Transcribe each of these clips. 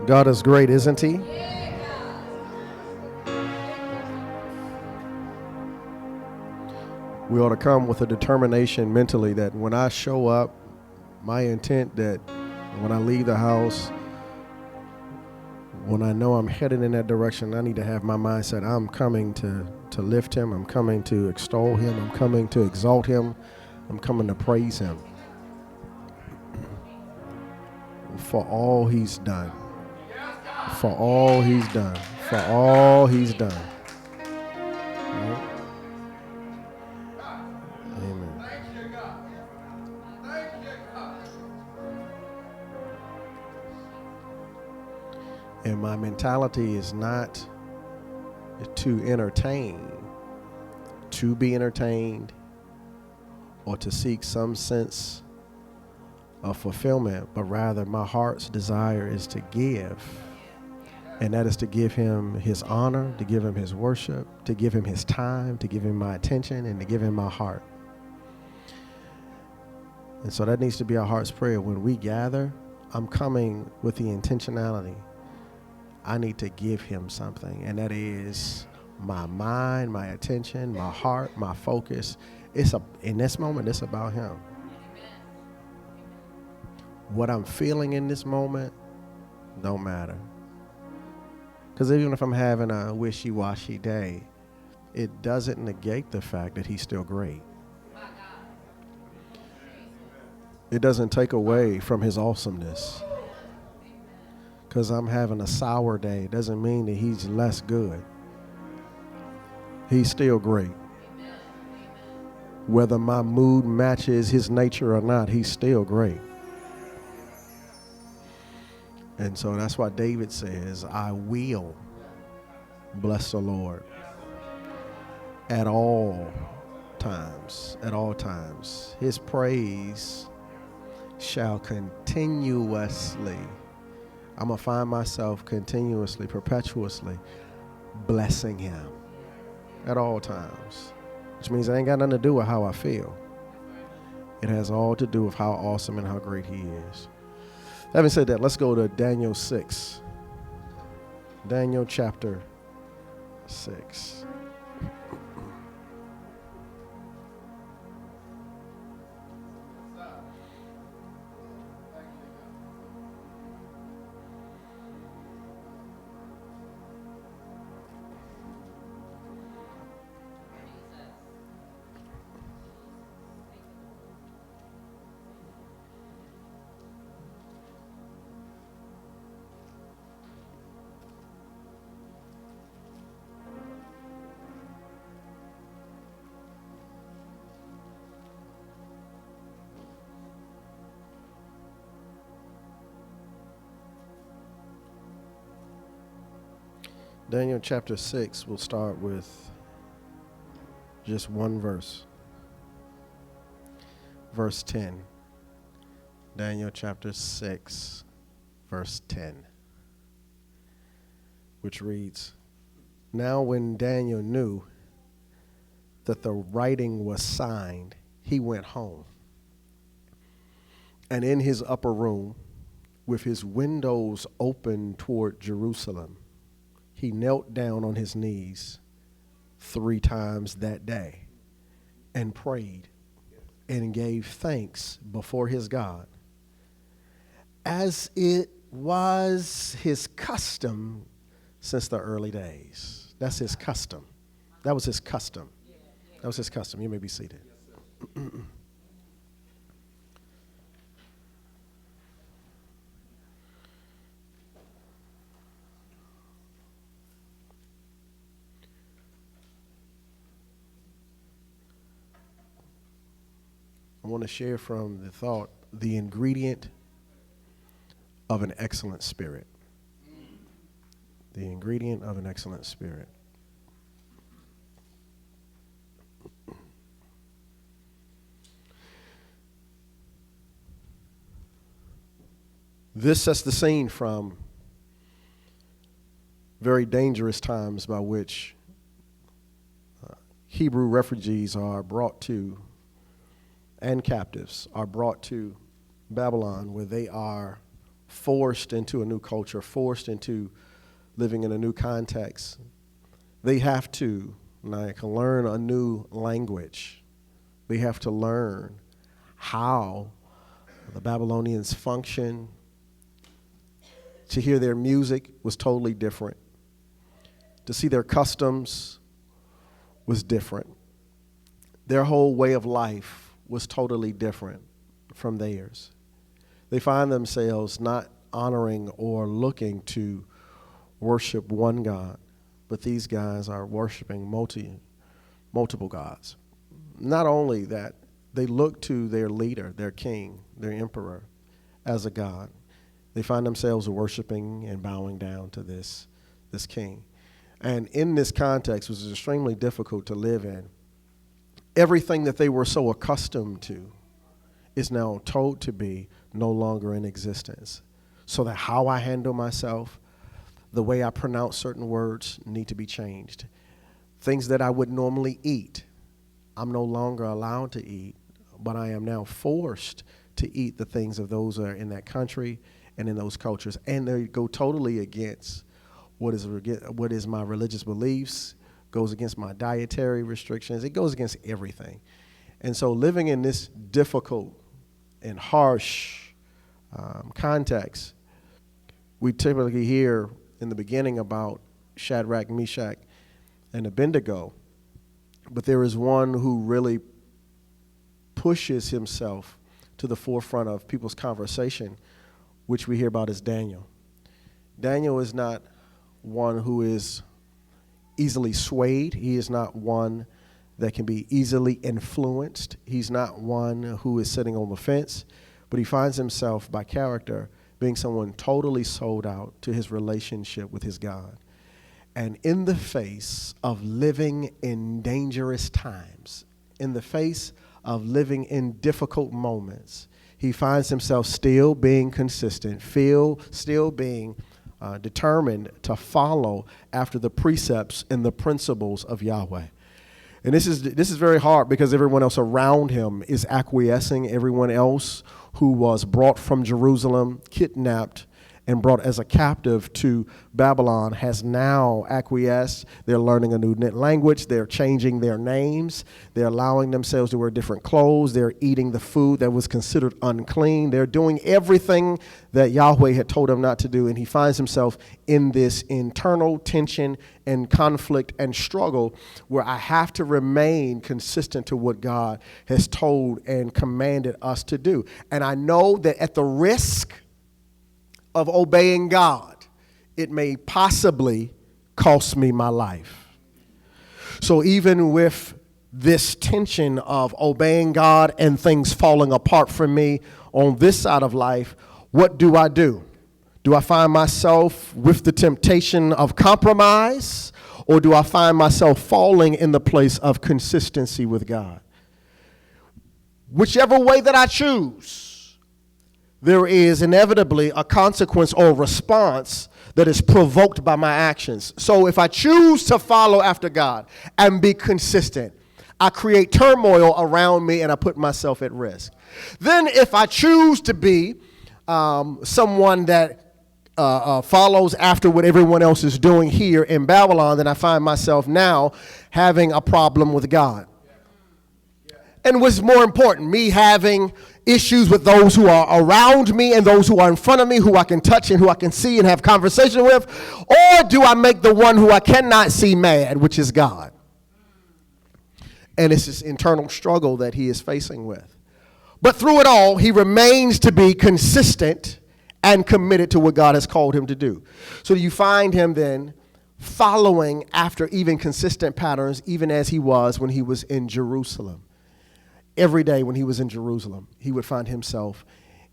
God is great, isn't he? We ought to come with a determination mentally that when I show up, my intent that when I leave the house, when I know I'm headed in that direction, I need to have my mindset, I'm coming to lift him, I'm coming to extol him, I'm coming to exalt him, I'm coming to praise him for all he's done, for all he's done, for all he's done. Right? Amen. And my mentality is not to entertain, to be entertained, or to seek some sense of fulfillment, but rather my heart's desire is to give. And that is to give him his honor, to give him his worship, to give him his time, to give him my attention, and to give him my heart. And so that needs to be our heart's prayer. When we gather, I'm coming with the intentionality. I need to give him something, and that is my mind, my attention, my heart, my focus. In this moment, it's about him. What I'm feeling in this moment don't matter. Because even if I'm having a wishy-washy day, it doesn't negate the fact that he's still great. It doesn't take away from his awesomeness. Because I'm having a sour day doesn't mean that he's less good. He's still great. Whether my mood matches his nature or not, he's still great. And so that's why David says, I will bless the Lord at all times, at all times. His praise shall continuously, I'm going to find myself continuously, perpetuously blessing him at all times, which means it ain't got nothing to do with how I feel. It has all to do with how awesome and how great he is. Having said that, let's go to Daniel 6. Daniel chapter 6. Daniel chapter 6, we'll start with just one verse. Verse 10. Daniel chapter 6, verse 10. Which reads, Now when Daniel knew that the writing was signed, he went home. And in his upper room, with his windows open toward Jerusalem, he knelt down on his knees 3 times that day and prayed and gave thanks before his God, as it was his custom since the early days. That's his custom. That was his custom. That was his custom. You may be seated. I want to share from the thought, the ingredient of an excellent spirit. The ingredient of an excellent spirit. This sets the scene from very dangerous times by which Hebrew refugees are brought to, and captives are brought to Babylon, where they are forced into a new culture, forced into living in a new context, they have to learn a new language. They have to learn how the Babylonians function. To hear their music was totally different. To see their customs was different. Their whole way of life was totally different from theirs. They find themselves not honoring or looking to worship one God, but these guys are worshiping multiple gods. Not only that, they look to their leader, their king, their emperor, as a god. They find themselves worshiping and bowing down to this king. And in this context, which is extremely difficult to live in, everything that they were so accustomed to is now told to be no longer in existence. So that how I handle myself, the way I pronounce certain words need to be changed. Things that I would normally eat, I'm no longer allowed to eat, but I am now forced to eat the things of those that are in that country and in those cultures. And they go totally against what is my religious beliefs, goes against my dietary restrictions. It goes against everything. And so living in this difficult and harsh context, we typically hear in the beginning about Shadrach, Meshach, and Abednego, but there is one who really pushes himself to the forefront of people's conversation, which we hear about as Daniel. Daniel is not one who is easily swayed. He is not one that can be easily influenced. He's not one who is sitting on the fence, but he finds himself by character being someone totally sold out to his relationship with his God. And in the face of living in dangerous times, in the face of living in difficult moments, he finds himself still being consistent, still being determined to follow after the precepts and the principles of Yahweh. And this is very hard because everyone else around him is acquiescing. Everyone else who was brought from Jerusalem, kidnapped, and brought as a captive to Babylon has now acquiesced. They're learning a new language. They're changing their names. They're allowing themselves to wear different clothes. They're eating the food that was considered unclean. They're doing everything that Yahweh had told them not to do. And he finds himself in this internal tension and conflict and struggle where I have to remain consistent to what God has told and commanded us to do. And I know that at the risk of obeying God, it may possibly cost me my life. So even with this tension of obeying God and things falling apart for me on this side of life, what do I do? Do I find myself with the temptation of compromise, or do I find myself falling in the place of consistency with God? Whichever way that I choose, there is inevitably a consequence or a response that is provoked by my actions. So if I choose to follow after God and be consistent, I create turmoil around me and I put myself at risk. Then if I choose to be someone that follows after what everyone else is doing here in Babylon, then I find myself now having a problem with God. And what's more important, me having issues with those who are around me and those who are in front of me, who I can touch and who I can see and have conversation with? Or do I make the one who I cannot see mad, which is God? And it's this internal struggle that he is facing with. But through it all, he remains to be consistent and committed to what God has called him to do. So you find him then following after even consistent patterns, even as he was when he was in Jerusalem. Every day when he was in Jerusalem, he would find himself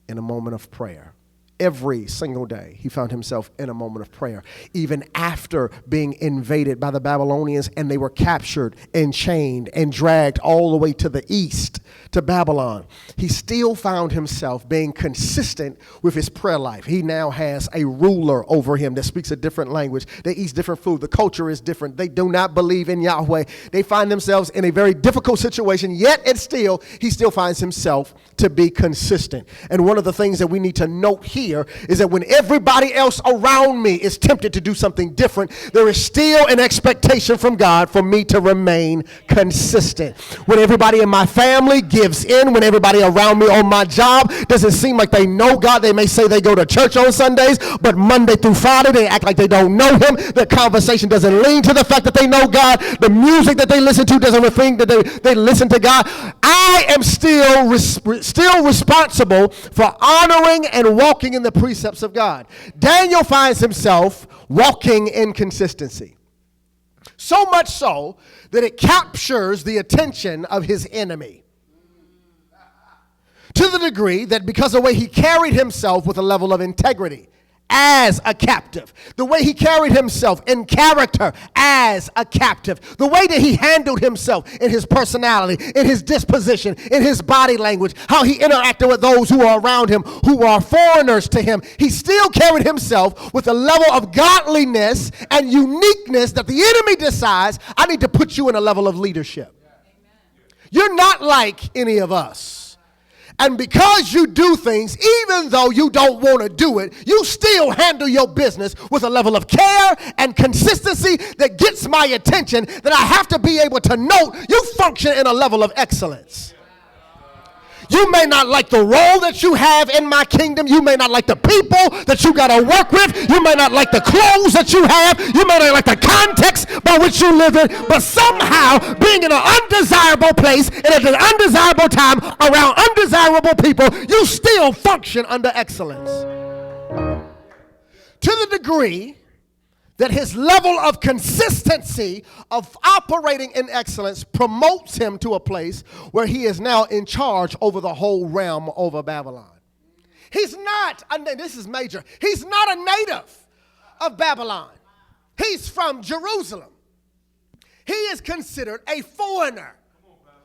in a moment of prayer. Every single day, he found himself in a moment of prayer. Even after being invaded by the Babylonians and they were captured and chained and dragged all the way to the east, to Babylon, he still found himself being consistent with his prayer life. He now has a ruler over him that speaks a different language. They eat different food. The culture is different. They do not believe in Yahweh. They find themselves in a very difficult situation, yet and still, he still finds himself to be consistent. And one of the things that we need to note here here is that when everybody else around me is tempted to do something different, there is still an expectation from God for me to remain consistent. When everybody in my family gives in, when everybody around me on my job doesn't seem like they know God, they may say they go to church on Sundays, but Monday through Friday they act like they don't know him. The conversation doesn't lean to the fact that they know God. The music that they listen to doesn't reflect that they listen to God. I am still responsible for honoring and walking in the precepts of God. Daniel finds himself walking in consistency. So much so that it captures the attention of his enemy. To the degree that because of the way he carried himself with a level of integrity as a captive, the way he carried himself in character as a captive, the way that he handled himself in his personality, in his disposition, in his body language, how he interacted with those who are around him, who are foreigners to him, he still carried himself with a level of godliness and uniqueness that the enemy decides, I need to put you in a level of leadership. You're not like any of us. And because you do things, even though you don't want to do it, you still handle your business with a level of care and consistency that gets my attention, that I have to be able to note you function in a level of excellence. You may not like the role that you have in my kingdom. You may not like the people that you got to work with. You may not like the clothes that you have. You may not like the context by which you live in. But somehow, being in an undesirable place and at an undesirable time around undesirable people, you still function under excellence. To the degree that his level of consistency of operating in excellence promotes him to a place where he is now in charge over the whole realm over Babylon. He's not, this is major, he's not a native of Babylon. He's from Jerusalem. He is considered a foreigner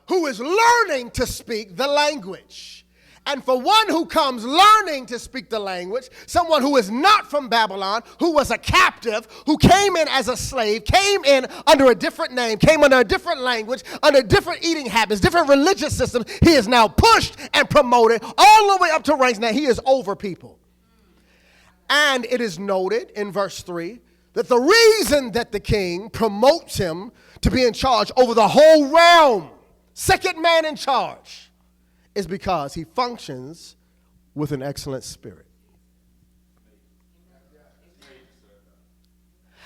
who is learning to speak the language. And for one who comes learning to speak the language, someone who is not from Babylon, who was a captive, who came in as a slave, came in under a different name, came under a different language, under different eating habits, different religious systems, he is now pushed and promoted all the way up to ranks. Now he is over people. And it is noted in verse 3 that the reason that the king promotes him to be in charge over the whole realm, second man in charge, is because he functions with an excellent spirit.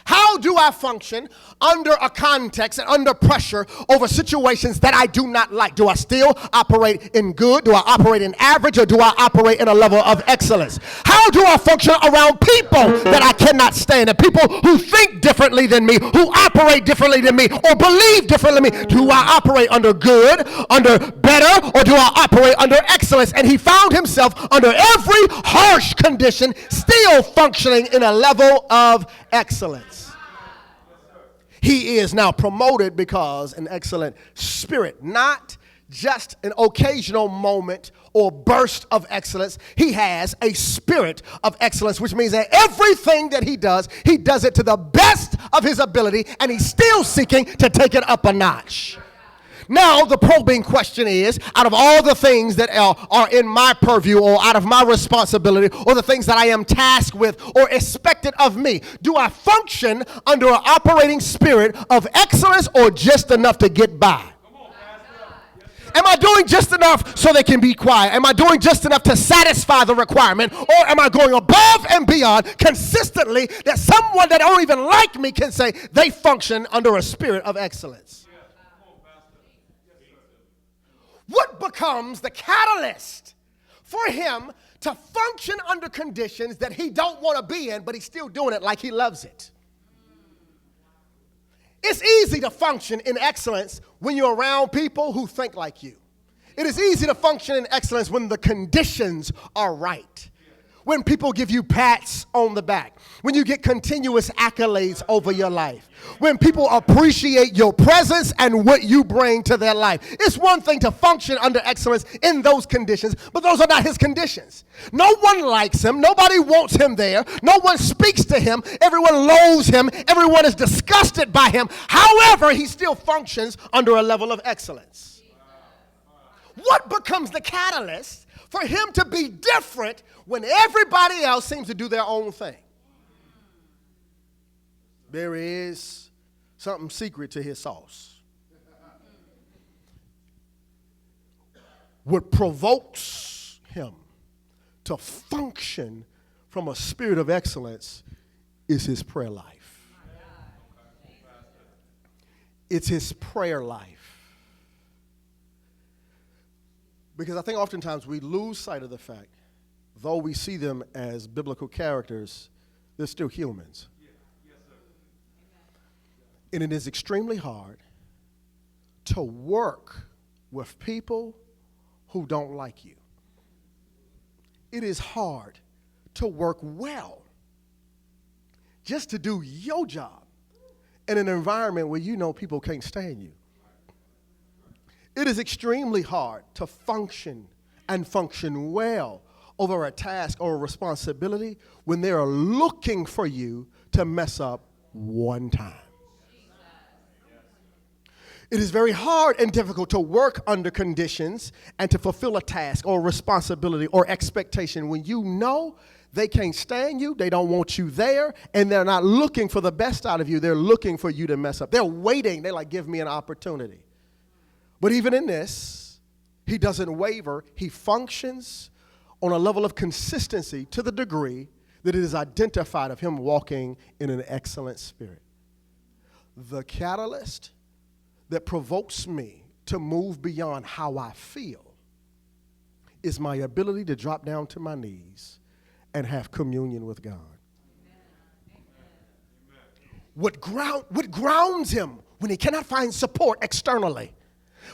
How do I function under a context and under pressure over situations that I do not like? Do I still operate in good? Do I operate in average? Or do I operate in a level of excellence? How do I function around people that I cannot stand? And people who think differently than me, who operate differently than me, or believe differently than me? Do I operate under good, under better, or do I operate under excellence? And he found himself under every harsh condition still functioning in a level of excellence. He is now promoted because an excellent spirit, not just an occasional moment or burst of excellence. He has a spirit of excellence, which means that everything that he does it to the best of his ability, and he's still seeking to take it up a notch. Now, the probing question is, out of all the things that are in my purview or out of my responsibility or the things that I am tasked with or expected of me, do I function under an operating spirit of excellence or just enough to get by? Am I doing just enough so they can be quiet? Am I doing just enough to satisfy the requirement? Or am I going above and beyond consistently that someone that don't even like me can say they function under a spirit of excellence? What becomes the catalyst for him to function under conditions that he don't want to be in, but he's still doing it like he loves it? It's easy to function in excellence when you're around people who think like you. It is easy to function in excellence when the conditions are right. When people give you pats on the back, when you get continuous accolades over your life, when people appreciate your presence and what you bring to their life. It's one thing to function under excellence in those conditions, but those are not his conditions. No one likes him. Nobody wants him there. No one speaks to him. Everyone loathes him. Everyone is disgusted by him. However, he still functions under a level of excellence. What becomes the catalyst for him to be different when everybody else seems to do their own thing. There is something secret to his sauce. What provokes him to function from a spirit of excellence is his prayer life. It's his prayer life. Because I think oftentimes we lose sight of the fact, though we see them as biblical characters, they're still humans. And it is extremely hard to work with people who don't like you. It is hard to work well just to do your job in an environment where you know people can't stand you. It is extremely hard to function and function well over a task or a responsibility when they are looking for you to mess up one time. It is very hard and difficult to work under conditions and to fulfill a task or responsibility or expectation when you know they can't stand you, they don't want you there, and they're not looking for the best out of you. They're looking for you to mess up. They're waiting. They're like, give me an opportunity. But even in this, he doesn't waver. He functions on a level of consistency to the degree that it is identified of him walking in an excellent spirit. The catalyst that provokes me to move beyond how I feel is my ability to drop down to my knees and have communion with God. What grounds him when he cannot find support externally,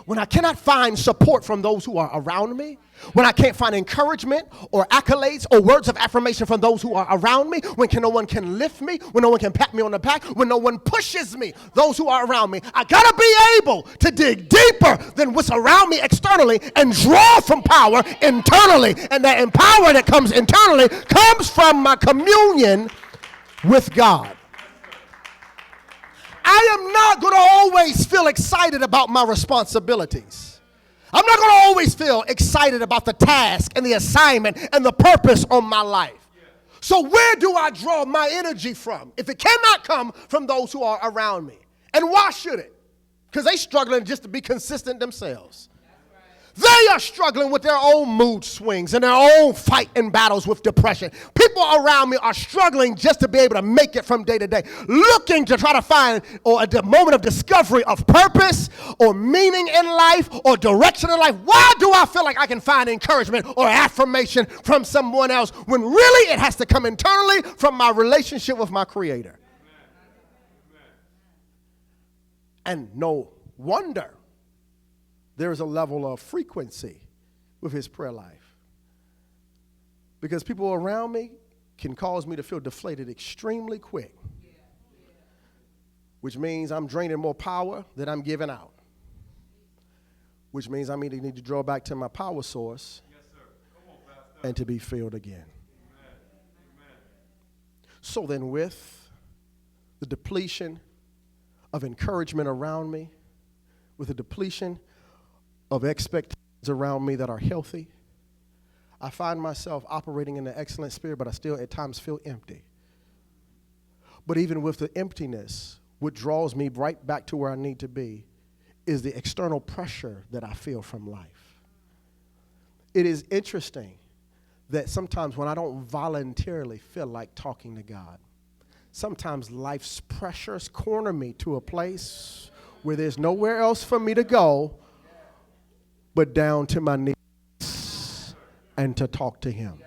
when I cannot find support from those who are around me, when I can't find encouragement or accolades or words of affirmation from those who are around me, when no one can lift me, when no one can pat me on the back, when no one pushes me, those who are around me, I gotta be able to dig deeper than what's around me externally and draw from power internally. And that power that comes internally comes from my communion with God. I am not going to always feel excited about my responsibilities. I'm not going to always feel excited about the task and the assignment and the purpose on my life. So where do I draw my energy from if it cannot come from those who are around me? And why should it? Because they're struggling just to be consistent themselves. They are struggling with their own mood swings and their own fight and battles with depression. People around me are struggling just to be able to make it from day to day, looking to try to find or a moment of discovery of purpose or meaning in life or direction in life. Why do I feel like I can find encouragement or affirmation from someone else when really it has to come internally from my relationship with my Creator? And no wonder there is a level of frequency with his prayer life. Because people around me can cause me to feel deflated extremely quick. Which means I'm draining more power than I'm giving out. Which means I need to draw back to my power source and to be filled again. So then with the depletion of encouragement around me, with the depletion of expectations around me that are healthy, I find myself operating in the excellent spirit, but I still at times feel empty. But even with the emptiness, what draws me right back to where I need to be is the external pressure that I feel from life. It is interesting that sometimes when I don't voluntarily feel like talking to God, sometimes life's pressures corner me to a place where there's nowhere else for me to go but down to my knees and to talk to him.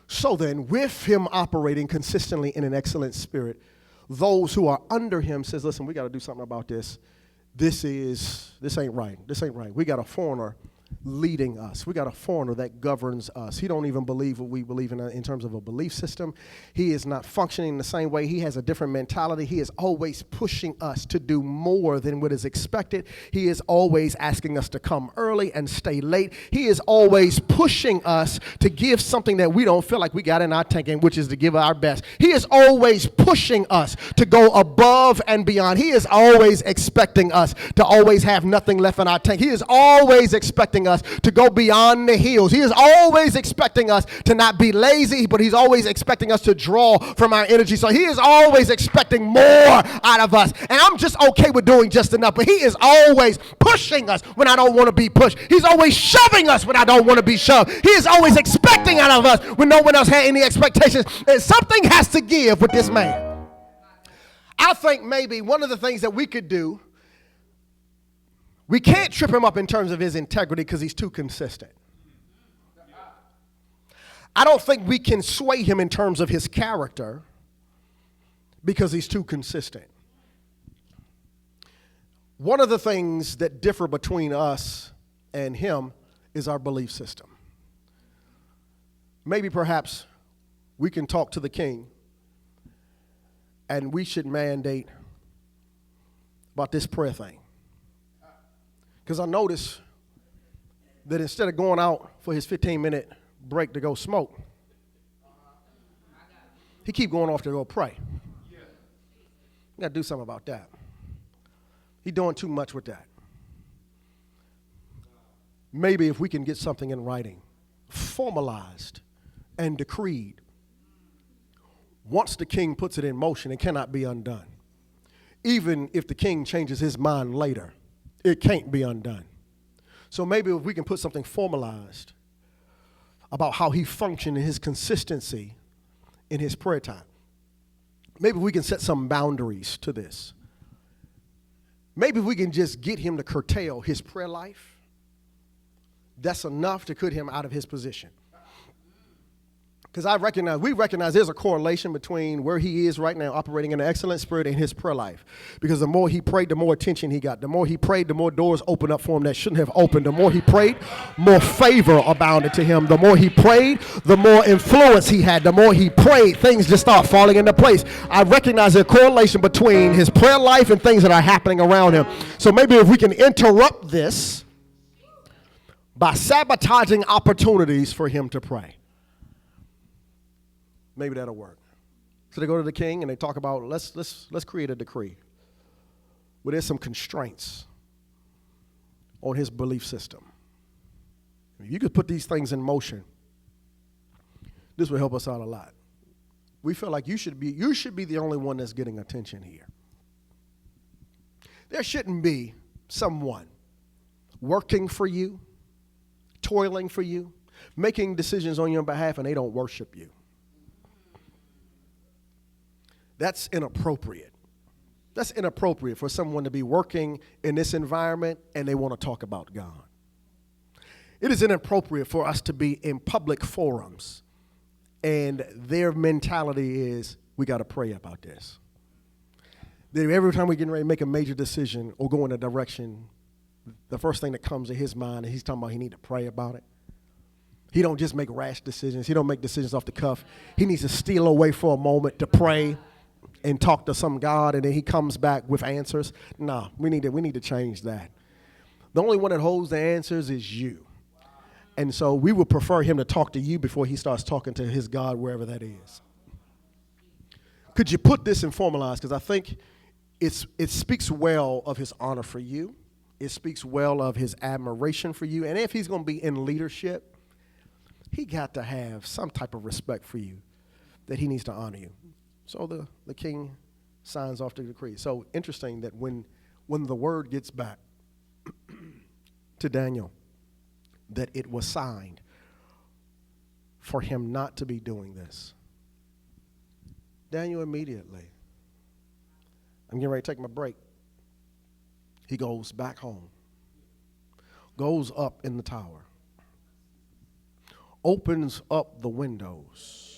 So then, with him operating consistently in an excellent spirit, those who are under him says, listen, we got to do something about this. This ain't right. This ain't right. We got a foreigner leading us. We got a foreigner that governs us. He don't even believe what we believe in terms of a belief system. He is not functioning the same way. He has a different mentality. He is always pushing us to do more than what is expected. He is always asking us to come early and stay late. He is always pushing us to give something that we don't feel like we got in our tank, which is to give our best. He is always pushing us to go above and beyond. He is always expecting us to always have nothing left in our tank. He is always expecting us to go beyond the hills. He is always expecting us to not be lazy, but he's always expecting us to draw from our energy. So he is always expecting more out of us. And I'm just okay with doing just enough, but he is always pushing us when I don't want to be pushed. He's always shoving us when I don't want to be shoved. He is always expecting out of us when no one else had any expectations. And something has to give with this man. I think maybe one of the things that we could do, we can't trip him up in terms of his integrity because he's too consistent. I don't think we can sway him in terms of his character because he's too consistent. One of the things that differ between us and him is our belief system. Maybe perhaps we can talk to the king and we should mandate about this prayer thing. Because I noticed that instead of going out for his 15-minute break to go smoke, he keep going off to go pray. We got to do something about that. He's doing too much with that. Maybe if we can get something in writing, formalized and decreed, once the king puts it in motion, it cannot be undone. Even if the king changes his mind later, it can't be undone. So maybe if we can put something formalized about how he functioned in his consistency in his prayer time. Maybe we can set some boundaries to this. Maybe we can just get him to curtail his prayer life. That's enough to cut him out of his position. Because we recognize there's a correlation between where he is right now, operating in an excellent spirit, and his prayer life. Because the more he prayed, the more attention he got. The more he prayed, the more doors opened up for him that shouldn't have opened. The more he prayed, more favor abounded to him. The more he prayed, the more influence he had. The more he prayed, things just start falling into place. I recognize a correlation between his prayer life and things that are happening around him. So maybe if we can interrupt this by sabotaging opportunities for him to pray. Maybe that'll work. So they go to the king and they talk about let's create a decree where there's some constraints on his belief system. If you could put these things in motion, this will help us out a lot. We feel like you should be the only one that's getting attention here. There shouldn't be someone working for you, toiling for you, making decisions on your behalf, and they don't worship you. That's inappropriate. That's inappropriate for someone to be working in this environment and they want to talk about God. It is inappropriate for us to be in public forums and their mentality is, we got to pray about this. Every time we're getting ready to make a major decision or go in a direction, the first thing that comes to his mind is he's talking about he need to pray about it. He don't just make rash decisions. He don't make decisions off the cuff. He needs to steal away for a moment to pray and talk to some God, and then he comes back with answers. No, we need to change that. The only one that holds the answers is you. And so we would prefer him to talk to you before he starts talking to his God, wherever that is. Could you put this and formalize? Because I think it speaks well of his honor for you. It speaks well of his admiration for you. And if he's going to be in leadership, he got to have some type of respect for you, that he needs to honor you. So the king signs off the decree. So interesting that when the word gets back to Daniel that it was signed for him not to be doing this, Daniel immediately, I'm getting ready to take my break. He goes back home, goes up in the tower, opens up the windows,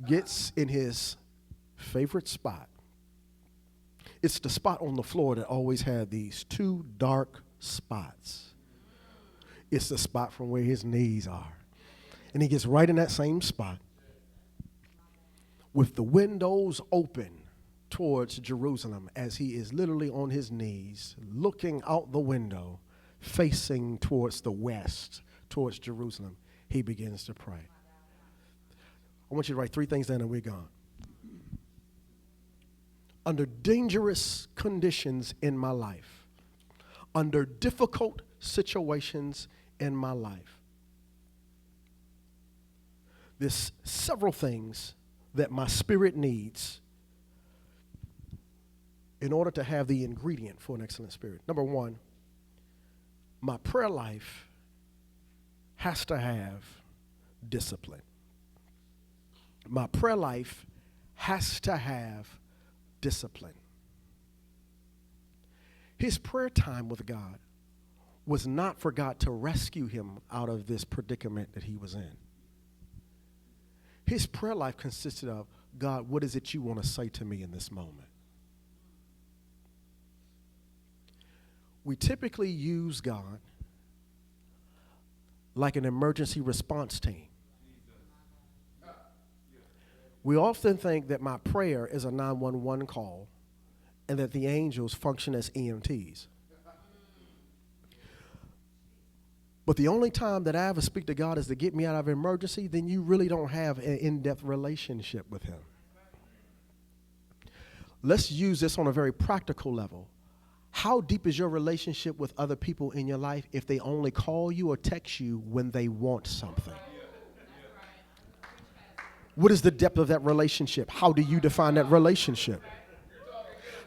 gets in his favorite spot. It's the spot on the floor that always had these two dark spots. It's the spot from where his knees are. And he gets right in that same spot with the windows open towards Jerusalem as he is literally on his knees, looking out the window, facing towards the west, towards Jerusalem. He begins to pray. I want you to write 3 things down and we're gone. Under dangerous conditions in my life, under difficult situations in my life, there's several things that my spirit needs in order to have the ingredient for an excellent spirit. Number 1, my prayer life has to have discipline. My prayer life has to have discipline. His prayer time with God was not for God to rescue him out of this predicament that he was in. His prayer life consisted of, God, what is it you want to say to me in this moment? We typically use God like an emergency response team. We often think that my prayer is a 911 call and that the angels function as EMTs. But the only time that I ever speak to God is to get me out of an emergency, then you really don't have an in-depth relationship with him. Let's use this on a very practical level. How deep is your relationship with other people in your life if they only call you or text you when they want something? What is the depth of that relationship? How do you define that relationship?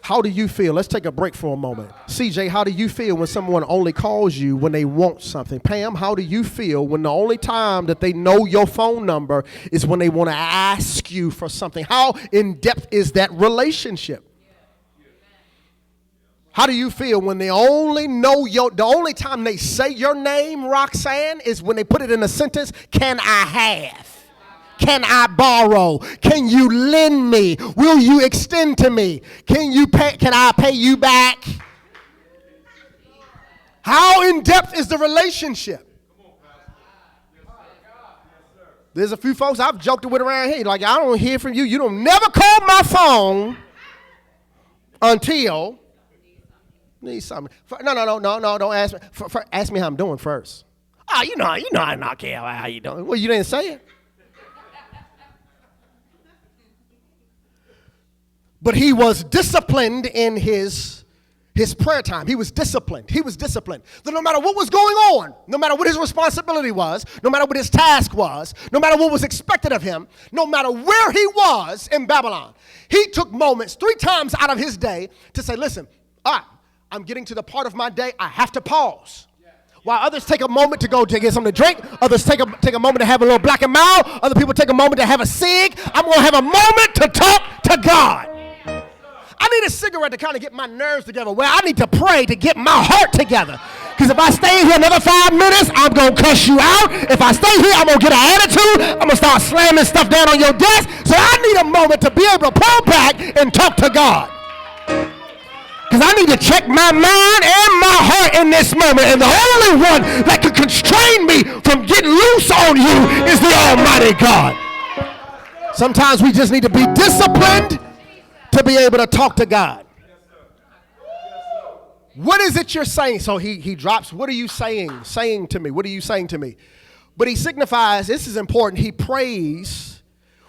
How do you feel? Let's take a break for a moment. CJ, how do you feel when someone only calls you when they want something? Pam, how do you feel when the only time that they know your phone number is when they want to ask you for something? How in depth is that relationship? How do you feel when they only know the only time they say your name, Roxanne, is when they put it in a sentence, can I have? Can I borrow? Can you lend me? Will you extend to me? Can I pay you back? How in depth is the relationship? There's a few folks I've joked with around here. Like, I don't hear from you. You don't never call my phone until need something. No. Don't ask me. Ask me how I'm doing first. Oh, you know I not care how you doing. Well, you didn't say it. But he was disciplined in his prayer time. He was disciplined. That no matter what was going on, no matter what his responsibility was, no matter what his task was, no matter what was expected of him, no matter where he was in Babylon, he took moments 3 times out of his day to say, listen, I'm getting to the part of my day I have to pause. While others take a moment to go to get something to drink, others take a moment to have a little black and mild, other people take a moment to have a cig, I'm going to have a moment to talk to God. I need a cigarette to kind of get my nerves together. Well, I need to pray to get my heart together. Because if I stay here another 5 minutes, I'm going to cuss you out. If I stay here, I'm going to get an attitude. I'm going to start slamming stuff down on your desk. So I need a moment to be able to pull back and talk to God. Because I need to check my mind and my heart in this moment. And the only one that can constrain me from getting loose on you is the Almighty God. Sometimes we just need to be disciplined to be able to talk to God. What is it you're saying? So he drops, what are you saying to me? What are you saying to me? But he signifies, this is important, he prays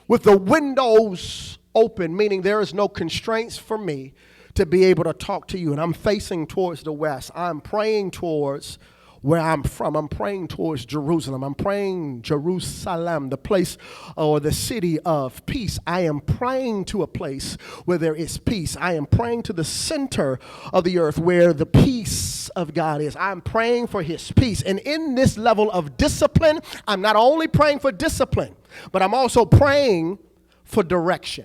with the windows open, meaning there is no constraints for me to be able to talk to you. And I'm facing towards the west. I'm praying towards where I'm from. I'm praying towards Jerusalem. I'm praying Jerusalem, the place or the city of peace. I am praying to a place where there is peace. I am praying to the center of the earth where the peace of God is. I'm praying for his peace. And in this level of discipline, I'm not only praying for discipline, but I'm also praying for direction.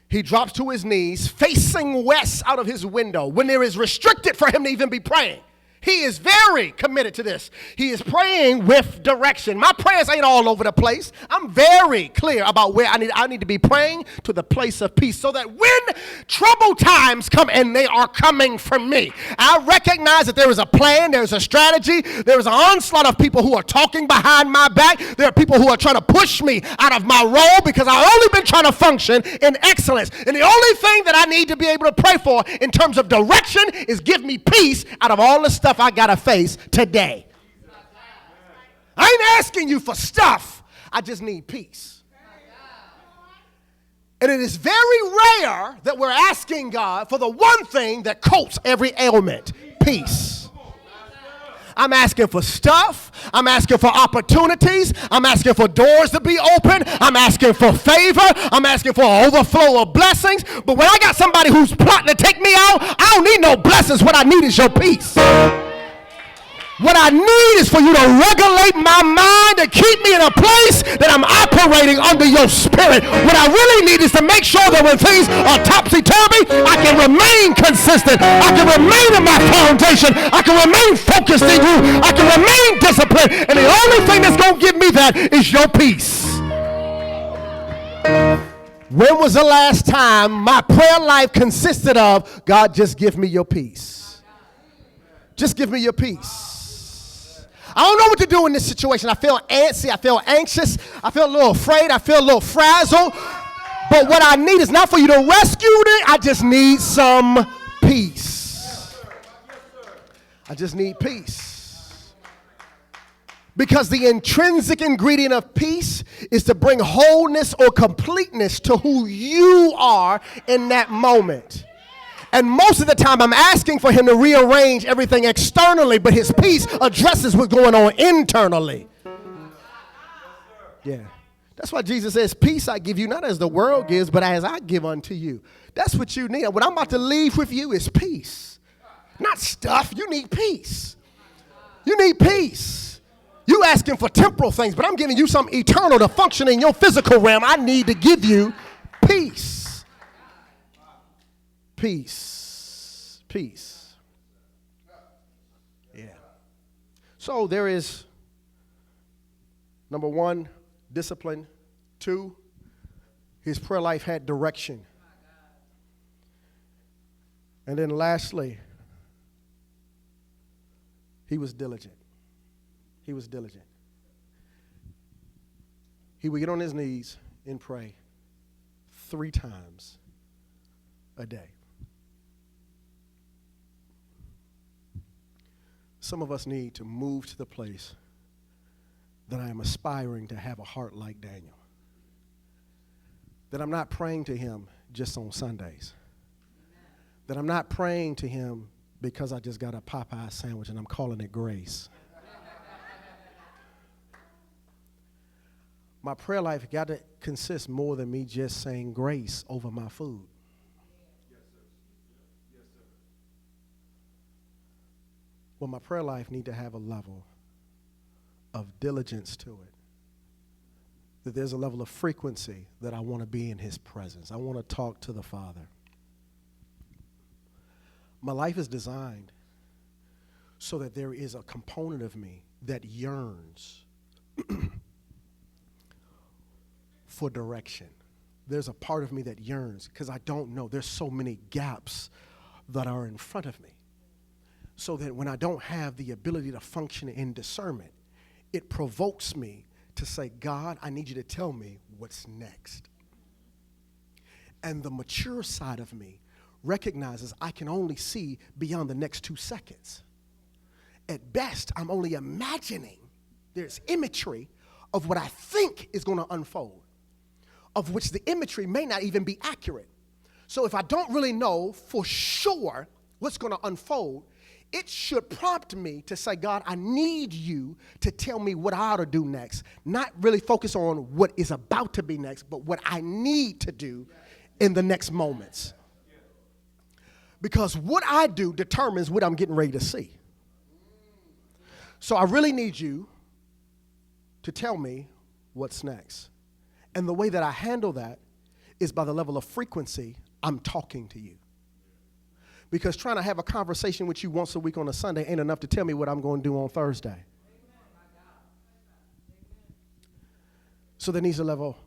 He drops to his knees, facing west out of his window when there is restricted for him to even be praying. He is very committed to this. He is praying with direction. My prayers ain't all over the place. I'm very clear about where I need to be praying to the place of peace so that when trouble times come, and they are coming for me, I recognize that there is a plan, there's a strategy, there is an onslaught of people who are talking behind my back. There are people who are trying to push me out of my role because I've only been trying to function in excellence. And the only thing that I need to be able to pray for in terms of direction is give me peace out of all the stuff I got to face today. I ain't asking you for stuff. I just need peace. And it is very rare that we're asking God for the one thing that coats every ailment, peace. I'm asking for stuff. I'm asking for opportunities. I'm asking for doors to be open. I'm asking for favor. I'm asking for an overflow of blessings. But when I got somebody who's plotting to take me out, I don't need no blessings. What I need is your peace. What I need is for you to regulate my mind and keep me in a place that I'm operating under your spirit. What I really need is to make sure that when things are topsy-turvy, I can remain consistent. I can remain in my foundation. I can remain focused in you. I can remain disciplined. And the only thing that's going to give me that is your peace. When was the last time my prayer life consisted of, God, just give me your peace? Just give me your peace. I don't know what to do in this situation. I feel antsy. I feel anxious. I feel a little afraid. I feel a little frazzled. But what I need is not for you to rescue me. I just need some peace. I just need peace. Because the intrinsic ingredient of peace is to bring wholeness or completeness to who you are in that moment. And most of the time, I'm asking for him to rearrange everything externally, but his peace addresses what's going on internally. Yeah. That's why Jesus says, peace I give you, not as the world gives, but as I give unto you. That's what you need. What I'm about to leave with you is peace. Not stuff. You need peace. You need peace. You asking for temporal things, but I'm giving you something eternal to function in your physical realm. I need to give you peace. Peace. Peace. Yeah. So there is, number one, discipline. Two, his prayer life had direction. And then lastly, he was diligent. He was diligent. He would get on his knees and pray 3 times a day. Some of us need to move to the place that I am aspiring to have a heart like Daniel. That I'm not praying to him just on Sundays. That I'm not praying to him because I just got a Popeye sandwich and I'm calling it grace. My prayer life got to consist more than me just saying grace over my food. Well, my prayer life need to have a level of diligence to it. That there's a level of frequency that I want to be in his presence. I want to talk to the Father. My life is designed so that there is a component of me that yearns for direction. There's a part of me that yearns because I don't know. There's so many gaps that are in front of me. So that when I don't have the ability to function in discernment, it provokes me to say, God, I need you to tell me what's next. And the mature side of me recognizes I can only see beyond the next 2 seconds. At best, I'm only imagining. There's imagery of what I think is going to unfold, of which the imagery may not even be accurate. So if I don't really know for sure what's going to unfold, it should prompt me to say, God, I need you to tell me what I ought to do next. Not really focus on what is about to be next, but what I need to do in the next moments. Because what I do determines what I'm getting ready to see. So I really need you to tell me what's next. And the way that I handle that is by the level of frequency I'm talking to you. Because trying to have a conversation with you once a week on a Sunday ain't enough to tell me what I'm going to do on Thursday. So there needs a level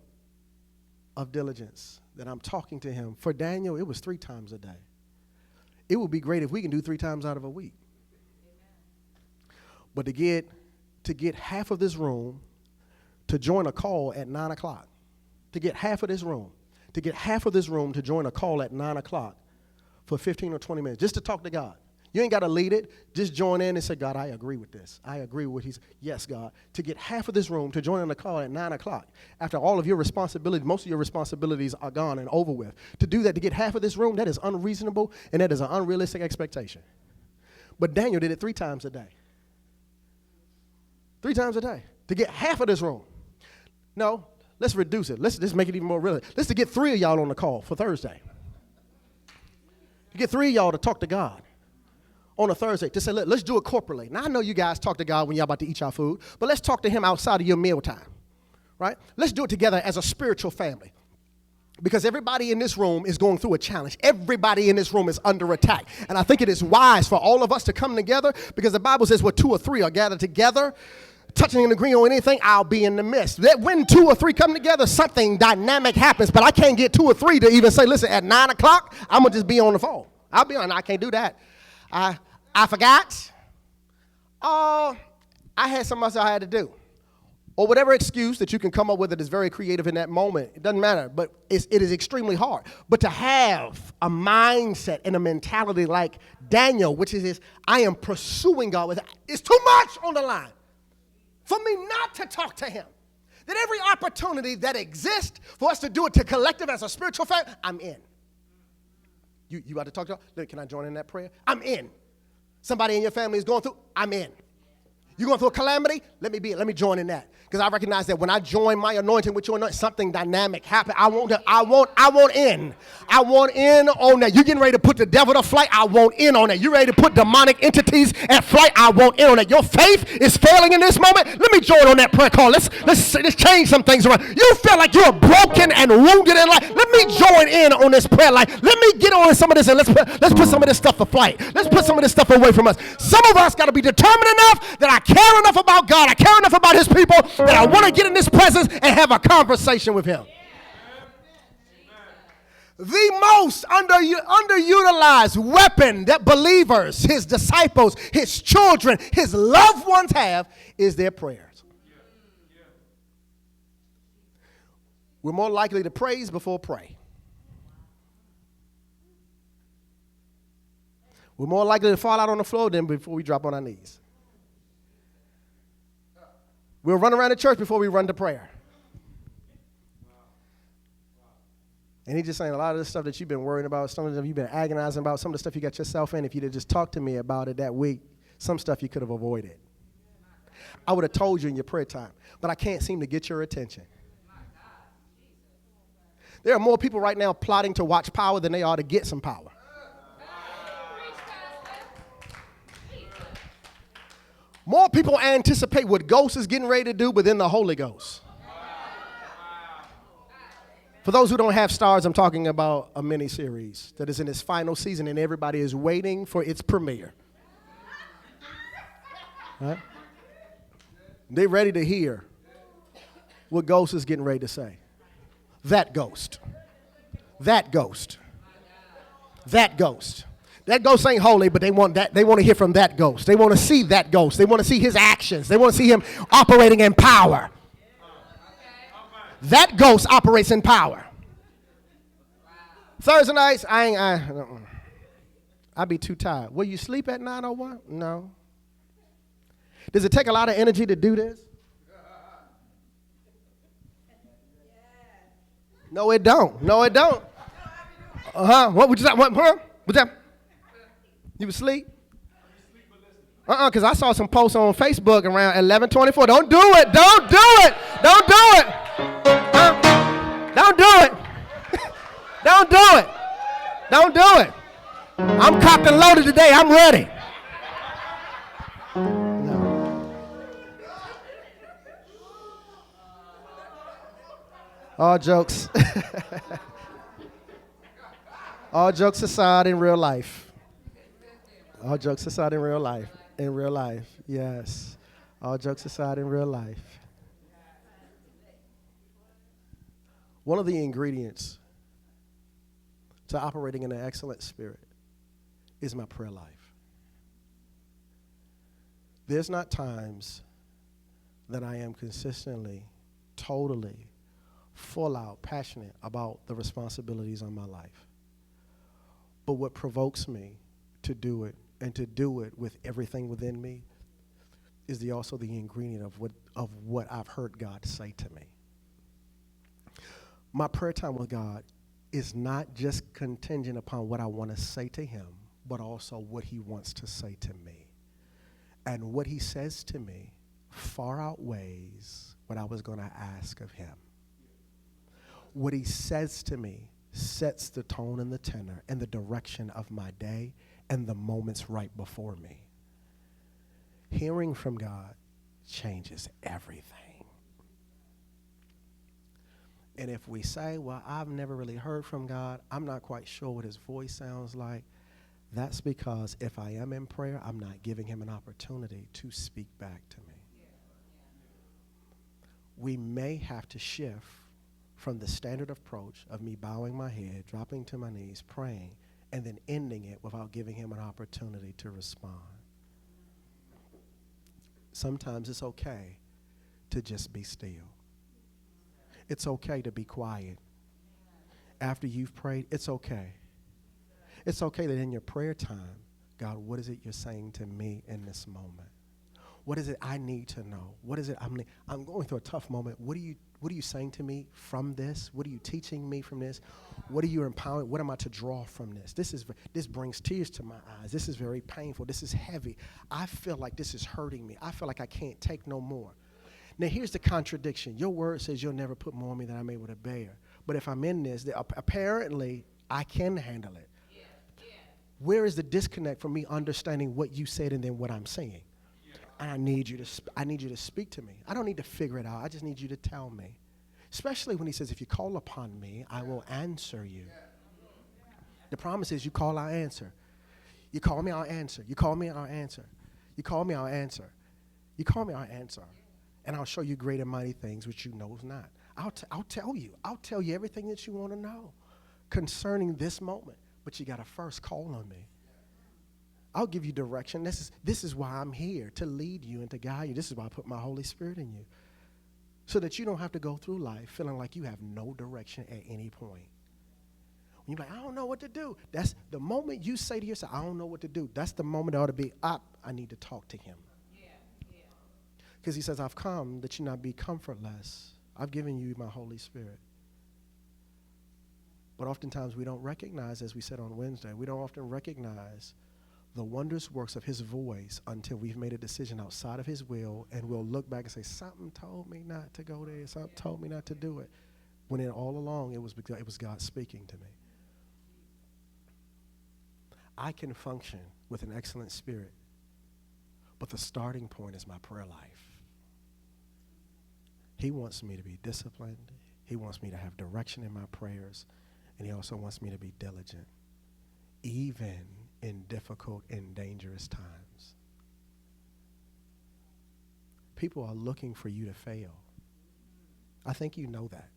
of diligence that I'm talking to him. For Daniel, it was 3 times a day. It would be great if we can do 3 times out of a week. But to get half of this room to join a call at 9 o'clock, to get half of this room to join a call at 9 o'clock for 15 or 20 minutes, just to talk to God. You ain't got to lead it. Just join in and say, God, I agree with this. I agree with what he's, yes, God. To get half of this room to join on the call at 9 o'clock, after all of your responsibilities, most of your responsibilities are gone and over with. To do that, to get half of this room, that is unreasonable, and that is an unrealistic expectation. But Daniel did it 3 times a day. 3 times a day. To get half of this room. No, let's reduce it. Let's just make it even more real. Let's to get 3 of y'all on the call for Thursday. To get 3 of y'all to talk to God on a Thursday, to say, look, let's do it corporately. Now, I know you guys talk to God when y'all about to eat your food, but let's talk to him outside of your meal time, right? Let's do it together as a spiritual family, because everybody in this room is going through a challenge. Everybody in this room is under attack, and I think it is wise for all of us to come together, because the Bible says where 2 or 3 are gathered together, touching and agreeing on anything, I'll be in the midst. That when 2 or 3 come together, something dynamic happens, but I can't get 2 or 3 to even say, listen, at 9 o'clock, I'm going to just be on the phone. I'll be on. I can't do that. I forgot. I had something else I had to do. Or whatever excuse that you can come up with that is very creative in that moment. It doesn't matter, but it is extremely hard. But to have a mindset and a mentality like Daniel, which is I am pursuing God with, it's too much on the line for me not to talk to him. That every opportunity that exists for us to do it to collective as a spiritual family, I'm in. You about to talk to God? Can I join in that prayer? I'm in. Somebody in your family is going through, I'm in. You going through a calamity? Let me join in that. Because I recognize that when I join my anointing with your anointing, something dynamic happens. I want in. I want in on that. You getting ready to put the devil to flight? I want in on that. You ready to put demonic entities at flight? I want in on that. Your faith is failing in this moment. Let me join on that prayer call. Let's change some things around. You feel like you're broken and wounded in life. Let me join in on this prayer life. Let me get on some of this and let's put some of this stuff to flight. Let's put some of this stuff away from us. Some of us got to be determined enough that I care enough about God. I care enough about his people that I want to get in his presence and have a conversation with him. The most underutilized weapon that believers, his disciples, his children, his loved ones have is their prayers. We're more likely to praise before pray. We're more likely to fall out on the floor than before we drop on our knees. We'll run around the church before we run to prayer. And he's just saying a lot of the stuff that you've been worrying about, some of the stuff you've been agonizing about, some of the stuff you got yourself in, if you'd have just talked to me about it that week, some stuff you could have avoided. I would have told you in your prayer time, but I can't seem to get your attention. There are more people right now plotting to watch power than they are to get some power. More people anticipate what Ghost is getting ready to do within the Holy Ghost. For those who don't have stars, I'm talking about a mini-series that is in its final season, and everybody is waiting for its premiere. Right? They're ready to hear what Ghost is getting ready to say. That Ghost. That Ghost. That Ghost. That ghost ain't holy, but they want to hear from that ghost. They want to see that ghost. They want to see his actions. They want to see him operating in power. That ghost operates in power. Thursday nights, I'd be too tired. Will you sleep at 9:01? No. Does it take a lot of energy to do this? No, it don't. No, it don't. What would you say? What's that? You was asleep? Because I saw some posts on Facebook around 11:24. Don't do it. Don't do it. Don't do it. Don't do it. Don't do it. Don't do it. I'm cocked and loaded today. I'm ready. No. All jokes. All jokes aside in real life. All jokes aside, in real life. In real life, yes. All jokes aside, in real life. One of the ingredients to operating in an excellent spirit is my prayer life. There's not times that I am consistently, totally, full out, passionate about the responsibilities on my life. But what provokes me to do it, and to do it with everything within me, is also the ingredient of what I've heard God say to me. My prayer time with God is not just contingent upon what I want to say to him, but also what he wants to say to me. And what he says to me far outweighs what I was going to ask of him. What he says to me sets the tone and the tenor and the direction of my day and the moments right before me. Hearing from God changes everything. And if we say, well, I've never really heard from God, I'm not quite sure what his voice sounds like, that's because if I am in prayer, I'm not giving him an opportunity to speak back to me. We may have to shift from the standard approach of me bowing my head, dropping to my knees, praying, and then ending it without giving him an opportunity to respond. Sometimes it's okay to just be still. It's okay to be quiet. After you've prayed, it's okay. It's okay that in your prayer time, God, what is it you're saying to me in this moment? What is it I need to know? What is it I'm going through a tough moment. What are you saying to me from this? What are you teaching me from this? What are you empowering? What am I to draw from this? This brings tears to my eyes. This is very painful. This is heavy. I feel like this is hurting me. I feel like I can't take no more. Now, here's the contradiction. Your word says you'll never put more on me than I'm able to bear. But if I'm in this, apparently I can handle it. Yeah. Yeah. Where is the disconnect from me understanding what you said and then what I'm saying? Yeah. And I need you to speak to me. I don't need to figure it out. I just need you to tell me. Especially when he says, if you call upon me, I will answer you. The promise is you call, I'll answer. You call me, I'll answer. You call me, I'll answer. You call me, I'll answer. You call me, I'll answer. And I'll show you great and mighty things which you know not. I'll tell you. I'll tell you everything that you want to know concerning this moment. But you got to first call on me. I'll give you direction. This is why I'm here, to lead you and to guide you. This is why I put my Holy Spirit in you. So that you don't have to go through life feeling like you have no direction at any point. When you're like, I don't know what to do. That's the moment you say to yourself, I don't know what to do. That's the moment it ought to be, I need to talk to him. Because he says, I've come that you not be comfortless. I've given you my Holy Spirit. But oftentimes we don't recognize, as we said on Wednesday, we don't often recognize the wondrous works of his voice until we've made a decision outside of his will, and we'll look back and say, something told me not to go there. Something told me not to do it. When all along it was God speaking to me. I can function with an excellent spirit, but the starting point is my prayer life. He wants me to be disciplined. He wants me to have direction in my prayers. And he also wants me to be diligent, even in difficult and dangerous times. People are looking for you to fail. I think you know that.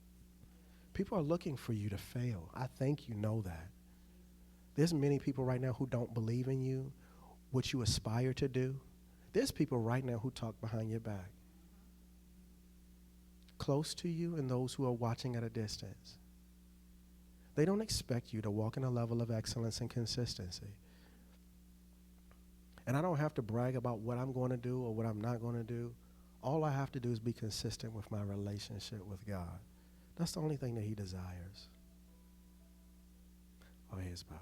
People are looking for you to fail. I think you know that. There's many people right now who don't believe in you, what you aspire to do. There's people right now who talk behind your back, close to you and those who are watching at a distance. They don't expect you to walk in a level of excellence and consistency. And I don't have to brag about what I'm going to do or what I'm not going to do. All I have to do is be consistent with my relationship with God. That's the only thing that he desires. Our heads bowed.